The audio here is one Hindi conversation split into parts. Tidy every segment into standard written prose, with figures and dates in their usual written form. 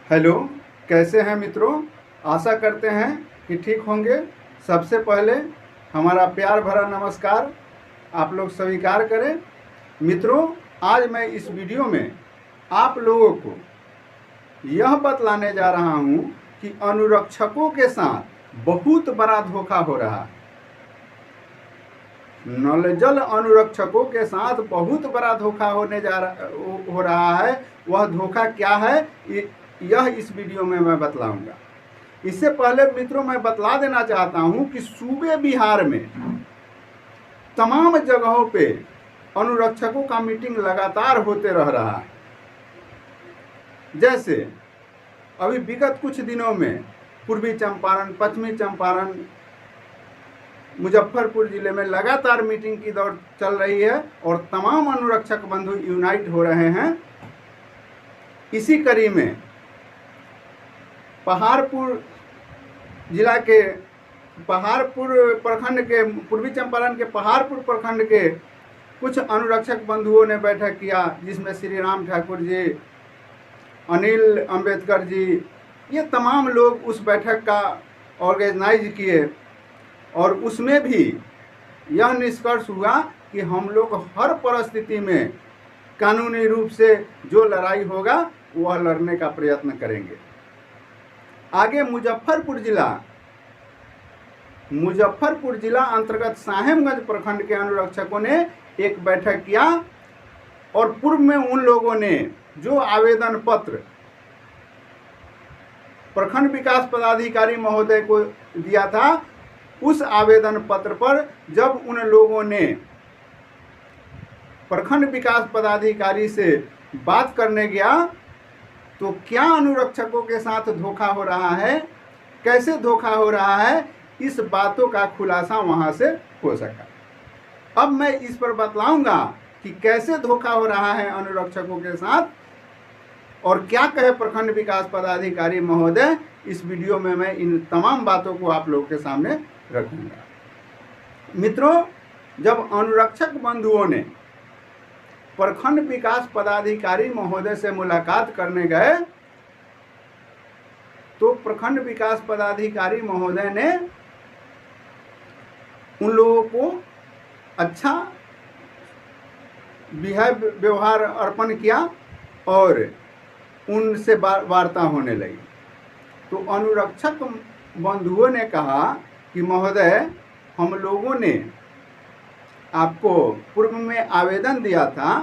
हेलो, कैसे हैं मित्रों। आशा करते हैं कि ठीक होंगे। सबसे पहले हमारा प्यार भरा नमस्कार आप लोग स्वीकार करें। मित्रों, आज मैं इस वीडियो में आप लोगों को यह बतलाने जा रहा हूं कि अनुरक्षकों के साथ बहुत बड़ा धोखा हो रहा है। नलजल अनुरक्षकों के साथ बहुत बड़ा धोखा हो रहा है। वह धोखा क्या है, यह इस वीडियो में मैं बतलाऊंगा। इससे पहले मित्रों, मैं बतला देना चाहता हूं कि सूबे बिहार में तमाम जगहों पे अनुरक्षकों का मीटिंग लगातार होते रह रहा है। जैसे अभी विगत कुछ दिनों में पूर्वी चंपारण, पश्चिमी चंपारण, मुजफ्फरपुर जिले में लगातार मीटिंग की दौड़ चल रही है और तमाम अनुरक्षक बंधु यूनाइट हो रहे हैं। इसी कड़ी में पहाड़पुर जिला के पहाड़पुर प्रखंड के, पूर्वी चंपारण के पहाड़पुर प्रखंड के कुछ अनुरक्षक बंधुओं ने बैठक किया, जिसमें श्री राम ठाकुर जी, अनिल अंबेडकर जी, ये तमाम लोग उस बैठक का ऑर्गेनाइज किए। और उसमें भी यह निष्कर्ष हुआ कि हम लोग हर परिस्थिति में कानूनी रूप से जो लड़ाई होगा वह लड़ने का प्रयत्न करेंगे। आगे मुजफ्फरपुर जिला अंतर्गत साहेबगंज प्रखंड के अनुरक्षकों ने एक बैठक किया और पूर्व में उन लोगों ने जो आवेदन पत्र प्रखंड विकास पदाधिकारी महोदय को दिया था, उस आवेदन पत्र पर जब उन लोगों ने प्रखंड विकास पदाधिकारी से बात करने गया तो क्या अनुरक्षकों के साथ धोखा हो रहा है, कैसे धोखा हो रहा है, इस बातों का खुलासा वहां से हो सका। अब मैं इस पर बतलाऊंगा कि कैसे धोखा हो रहा है अनुरक्षकों के साथ और क्या कहे प्रखंड विकास पदाधिकारी महोदय। इस वीडियो में मैं इन तमाम बातों को आप लोगों के सामने रखूंगा। मित्रों, जब अनुरक्षक बंधुओं ने प्रखंड विकास पदाधिकारी महोदय से मुलाकात करने गए तो प्रखंड विकास पदाधिकारी महोदय ने उन लोगों को अच्छा व्यवहार अर्पण किया और उनसे वार्ता होने लगी। तो अनुरक्षक बंधुओं ने कहा कि महोदय, हम लोगों ने आपको पूर्व में आवेदन दिया था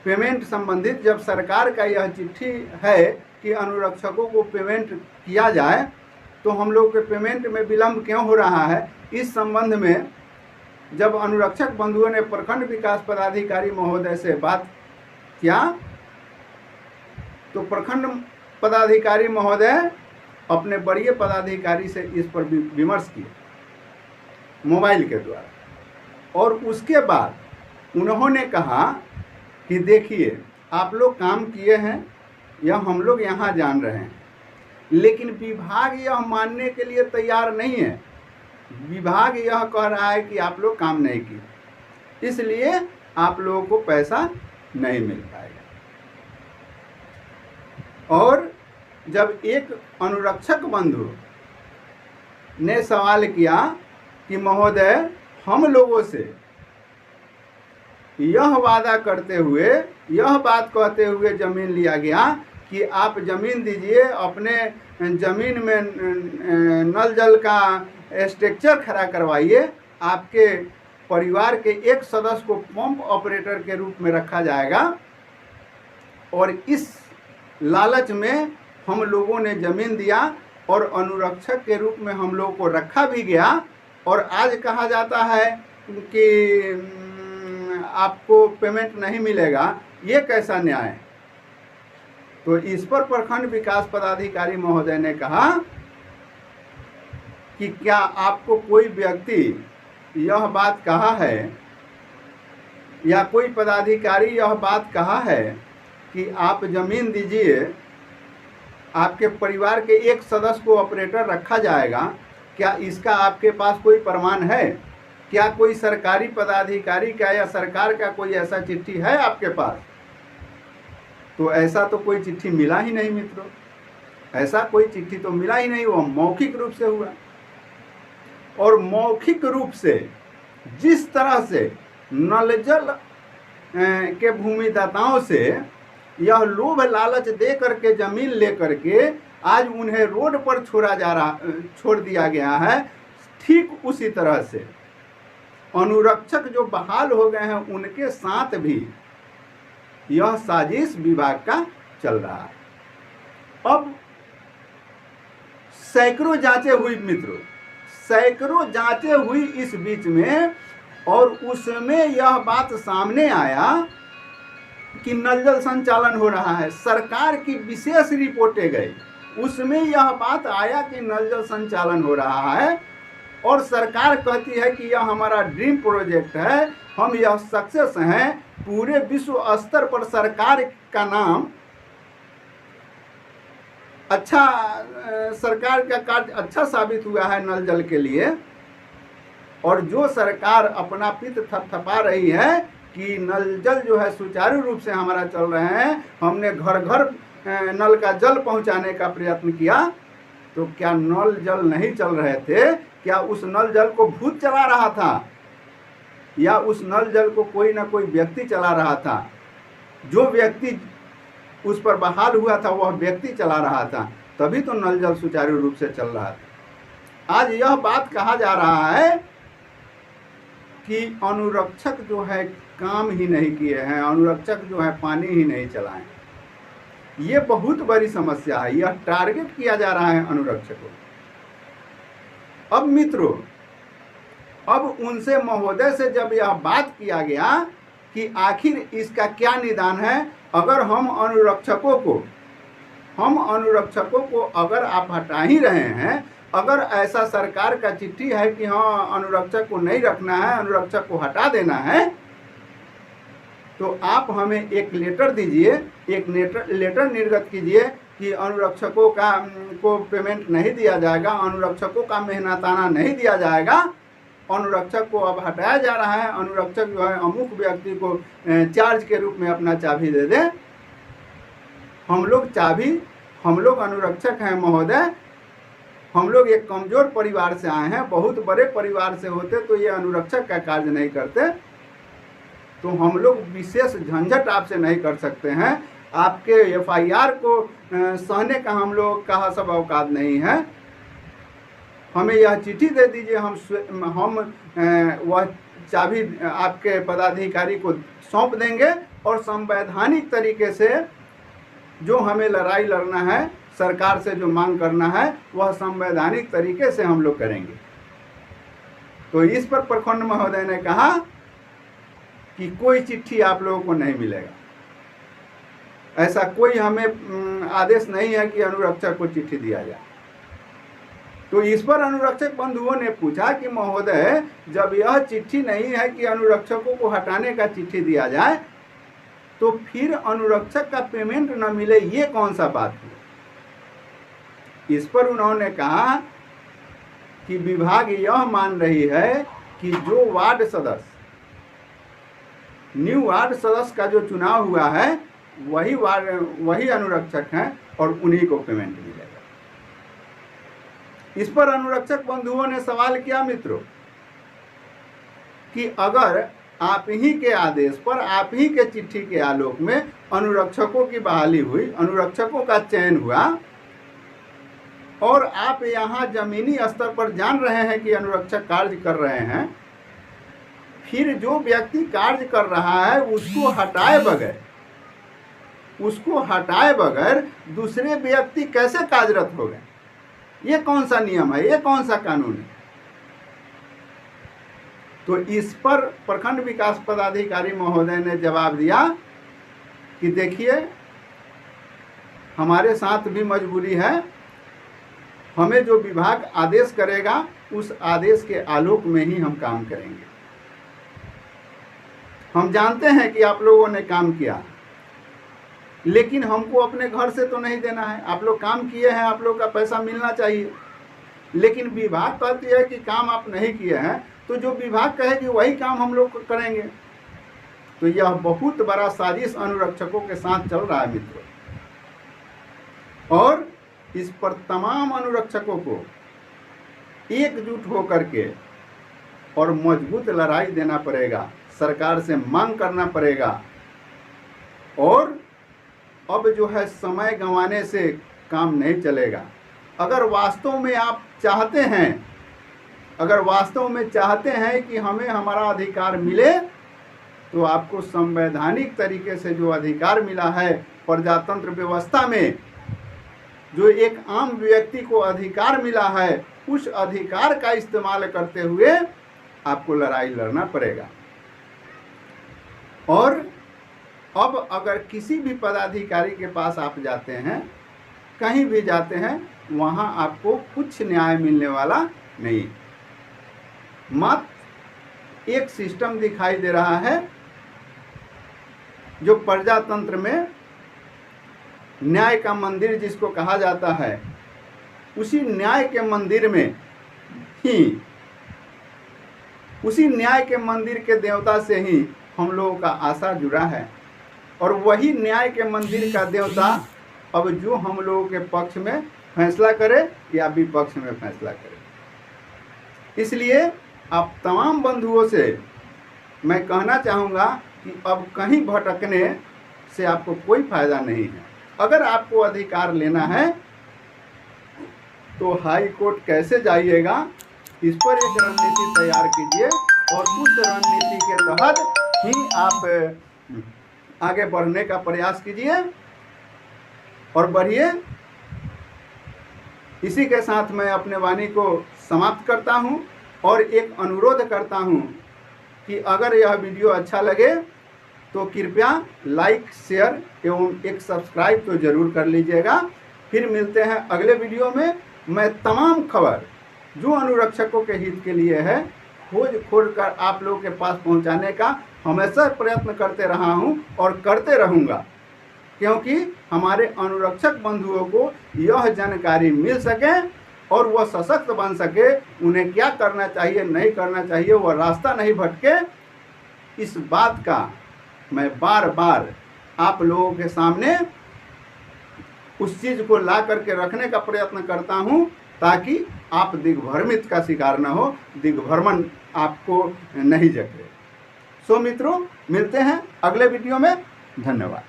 पेमेंट संबंधित। जब सरकार का यह चिट्ठी है कि अनुरक्षकों को पेमेंट किया जाए तो हम लोग के पेमेंट में विलम्ब क्यों हो रहा है, इस संबंध में जब अनुरक्षक बंधुओं ने प्रखंड विकास पदाधिकारी महोदय से बात किया तो प्रखंड पदाधिकारी महोदय अपने वरीय पदाधिकारी से इस पर विमर्श किया मोबाइल के द्वारा। और उसके बाद उन्होंने कहा कि देखिए, आप लोग काम किए हैं, यह हम लोग यहाँ जान रहे हैं, लेकिन विभाग यह मानने के लिए तैयार नहीं है। विभाग यह कह रहा है कि आप लोग काम नहीं किए, इसलिए आप लोगों को पैसा नहीं मिल पाएगा। और जब एक अनुरक्षक बंधु ने सवाल किया कि महोदय, हम लोगों से यह वादा करते हुए, यह बात कहते हुए जमीन लिया गया कि आप जमीन दीजिए, अपने जमीन में नल जल का स्ट्रक्चर खड़ा करवाइए, आपके परिवार के एक सदस्य को पंप ऑपरेटर के रूप में रखा जाएगा। और इस लालच में हम लोगों ने जमीन दिया और अनुरक्षक के रूप में हम लोगों को रखा भी गया। और आज कहा जाता है कि आपको पेमेंट नहीं मिलेगा, ये कैसा न्याय है। तो इस पर प्रखंड विकास पदाधिकारी महोदय ने कहा कि क्या आपको कोई व्यक्ति यह बात कहा है या कोई पदाधिकारी यह बात कहा है कि आप जमीन दीजिए, आपके परिवार के एक सदस्य को ऑपरेटर रखा जाएगा, क्या इसका आपके पास कोई प्रमाण है? क्या कोई सरकारी पदाधिकारी का या सरकार का कोई ऐसा चिट्ठी है आपके पास? तो ऐसा तो कोई चिट्ठी मिला ही नहीं मित्रों, ऐसा कोई चिट्ठी तो मिला ही नहीं, वो मौखिक रूप से हुआ। और मौखिक रूप से जिस तरह से नल जल के भूमिदाताओं से यह लोभ लालच दे करके जमीन ले करके आज उन्हें रोड पर छोड़ दिया गया है, ठीक उसी तरह से अनुरक्षक जो बहाल हो गए हैं उनके साथ भी यह साजिश विभाग का चल रहा है। अब सैकड़ों जांचें हुई मित्रों, सैकड़ों जांचें हुई इस बीच में, और उसमें यह बात सामने आया कि नल जल संचालन हो रहा है। सरकार की विशेष रिपोर्टें गई, उसमें यह बात आया कि नल जल संचालन हो रहा है, और सरकार कहती है कि यह हमारा ड्रीम प्रोजेक्ट है, हम यह सक्सेस हैं, पूरे विश्व स्तर पर सरकार का नाम अच्छा, सरकार का कार्य अच्छा साबित हुआ है नल जल के लिए। और जो सरकार अपना पित थपथपा रही है कि नल जल जो है सुचारू रूप से हमारा चल रहे हैं, हमने घर घर नल का जल पहुंचाने का प्रयत्न किया, तो क्या नल जल नहीं चल रहे थे? क्या उस नल जल को भूत चला रहा था, या उस नल जल को कोई ना कोई व्यक्ति चला रहा था? जो व्यक्ति उस पर बहाल हुआ था वह व्यक्ति चला रहा था, तभी तो नल जल सुचारू रूप से चल रहा था। आज यह बात कहा जा रहा है कि अनुरक्षक जो है काम ही नहीं किए हैं, अनुरक्षक जो है पानी ही नहीं चलाए। ये बहुत बड़ी समस्या है, यह टारगेट किया जा रहा है अनुरक्षकों। अब मित्रों, अब उनसे महोदय से जब यह बात किया गया कि आखिर इसका क्या निदान है, अगर हम अनुरक्षकों को अगर आप हटा ही रहे हैं, अगर ऐसा सरकार का चिट्ठी है कि हाँ अनुरक्षक को नहीं रखना है, अनुरक्षक को हटा देना है, तो आप हमें एक लेटर दीजिए, एक लेटर निर्गत कीजिए कि अनुरक्षकों को पेमेंट नहीं दिया जाएगा, अनुरक्षकों का मेहनताना नहीं दिया जाएगा, अनुरक्षक को अब हटाया जा रहा है, अनुरक्षक जो है अमुक व्यक्ति को चार्ज के रूप में अपना चाबी दे दे। हम लोग अनुरक्षक हैं महोदय, हम लोग एक कमज़ोर परिवार से आए हैं, बहुत बड़े परिवार से होते तो ये अनुरक्षक का कार्य नहीं करते, तो हम लोग विशेष झंझट आपसे नहीं कर सकते हैं, आपके FIR को सहने का हम लोग का सब औकात नहीं है, हमें यह चिट्ठी दे दीजिए, हम वह चाबी आपके पदाधिकारी को सौंप देंगे, और संवैधानिक तरीके से जो हमें लड़ाई लड़ना है, सरकार से जो मांग करना है, वह संवैधानिक तरीके से हम लोग करेंगे। तो इस पर प्रखंड महोदय ने कहा कि कोई चिट्ठी आप लोगों को नहीं मिलेगा, ऐसा कोई हमें आदेश नहीं है कि अनुरक्षक को चिट्ठी दिया जाए। तो इस पर अनुरक्षक बंधुओं ने पूछा कि महोदय, जब यह चिट्ठी नहीं है कि अनुरक्षकों को हटाने का चिट्ठी दिया जाए, तो फिर अनुरक्षक का पेमेंट न मिले, ये कौन सा बात है? इस पर उन्होंने कहा कि विभाग यह मान रही है कि जो वार्ड सदस्य, न्यू वार्ड सदस्य का जो चुनाव हुआ है, वही अनुरक्षक हैं और उन्हीं को पेमेंट मिलेगा। इस पर अनुरक्षक बंधुओं ने सवाल किया मित्रों कि अगर आप ही के आदेश पर, आप ही के चिट्ठी के आलोक में अनुरक्षकों की बहाली हुई, अनुरक्षकों का चयन हुआ, और आप यहाँ जमीनी स्तर पर जान रहे हैं कि अनुरक्षक कार्य कर रहे हैं, फिर जो व्यक्ति कार्य कर रहा है उसको हटाए बगैर दूसरे व्यक्ति कैसे कार्यरत हो गए? ये कौन सा नियम है, ये कौन सा कानून है? तो इस पर प्रखंड विकास पदाधिकारी महोदय ने जवाब दिया कि देखिए, हमारे साथ भी मजबूरी है, हमें जो विभाग आदेश करेगा उस आदेश के आलोक में ही हम काम करेंगे। हम जानते हैं कि आप लोगों ने काम किया, लेकिन हमको अपने घर से तो नहीं देना है। आप लोग काम किए हैं, आप लोग का पैसा मिलना चाहिए, लेकिन विभाग कहती है कि काम आप नहीं किए हैं, तो जो विभाग कहेगी वही काम हम लोग करेंगे। तो यह बहुत बड़ा साजिश अनुरक्षकों के साथ चल रहा है मित्रों, और इस पर तमाम अनुरक्षकों को एकजुट होकर के और मजबूत लड़ाई देना पड़ेगा, सरकार से मांग करना पड़ेगा। और अब जो है समय गंवाने से काम नहीं चलेगा। अगर वास्तव में आप चाहते हैं, अगर वास्तव में चाहते हैं कि हमें हमारा अधिकार मिले, तो आपको संवैधानिक तरीके से जो अधिकार मिला है प्रजातंत्र व्यवस्था में, जो एक आम व्यक्ति को अधिकार मिला है, उस अधिकार का इस्तेमाल करते हुए आपको लड़ाई लड़ना पड़ेगा। और अब अगर किसी भी पदाधिकारी के पास आप जाते हैं, कहीं भी जाते हैं, वहां आपको कुछ न्याय मिलने वाला नहीं। मात्र एक सिस्टम दिखाई दे रहा है जो प्रजातंत्र में न्याय का मंदिर जिसको कहा जाता है, उसी न्याय के मंदिर में ही, उसी न्याय के मंदिर के देवता से ही हम लोगों का आशा जुड़ा है। और वही न्याय के मंदिर का देवता अब जो हम लोगों के पक्ष में फैसला करे या विपक्ष में फैसला करे। इसलिए आप तमाम बंधुओं से मैं कहना चाहूँगा कि अब कहीं भटकने से आपको कोई फायदा नहीं है। अगर आपको अधिकार लेना है तो हाई कोर्ट कैसे जाइएगा, इस पर एक रणनीति तैयार कीजिए और उस रणनीति के तहत ही आप आगे बढ़ने का प्रयास कीजिए और बढ़िए। इसी के साथ मैं अपने वाणी को समाप्त करता हूं और एक अनुरोध करता हूं कि अगर यह वीडियो अच्छा लगे तो कृपया लाइक, शेयर एवं एक सब्सक्राइब तो जरूर कर लीजिएगा। फिर मिलते हैं अगले वीडियो में। मैं तमाम खबर जो अनुरक्षकों के हित के लिए है खोज कर आप लोगों के पास पहुंचाने का हमेशा प्रयत्न करते रहा हूं और करते रहूंगा, क्योंकि हमारे अनुरक्षक बंधुओं को यह जानकारी मिल सके और वह सशक्त बन सके, उन्हें क्या करना चाहिए, नहीं करना चाहिए, वह रास्ता नहीं भटके। इस बात का मैं बार बार आप लोगों के सामने उस चीज़ को ला करके रखने का प्रयत्न करता हूं, ताकि आप दिग्भ्रमित का शिकार न हो, दिग्भ्रमण आपको नहीं जगे। सो मित्रों, मिलते हैं अगले वीडियो में। धन्यवाद।